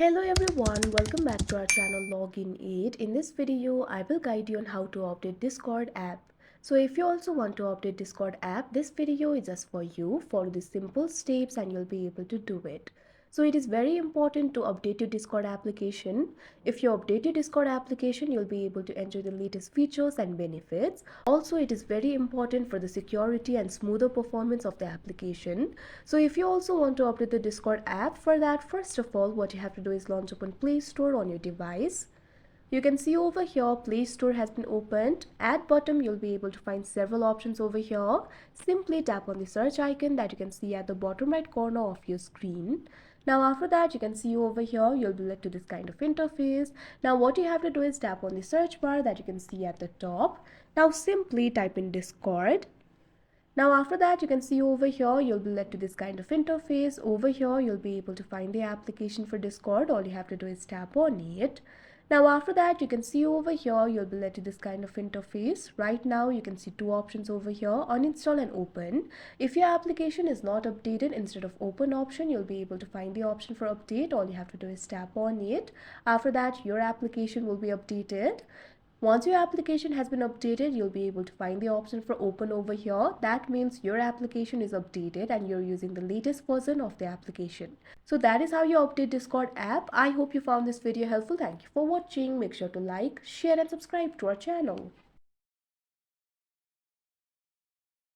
Hello everyone, welcome back to our channel Login 8. In this video, I will guide you on how to update Discord app. So if you also want to update Discord app, this video is just for you. Follow the simple steps and you'll be able to do it. So it is very important to update your Discord application. If you update your Discord application, you'll be able to enjoy the latest features and benefits. Also, it is very important for the security and smoother performance of the application. So if you also want to update the Discord app, for that, first of all, what you have to do is launch open Play Store on your device. You can see over here Play Store has been opened. At bottom you'll be able to find several options over here. Simply tap on the search icon that you can see at the bottom right corner of your screen. Now after that you can see over here you'll be led to this kind of interface. Now what you have to do is tap on the search bar that you can see at the top. Now simply type in Discord. Now after that you can see over here you'll be led to this kind of interface. Over here you'll be able to find the application for Discord. All you have to do is tap on it. Now after that you can see over here you'll be led to this kind of interface. Right now you can see two options over here, uninstall and open. If your application is not updated, instead of open option you'll be able to find the option for update. All you have to do is tap on it. After that your application will be updated. Once your application has been updated, you'll be able to find the option for open over here. That means your application is updated and you're using the latest version of the application. So that is how you update Discord app. I hope you found this video helpful. Thank you for watching. Make sure to like, share and subscribe to our channel.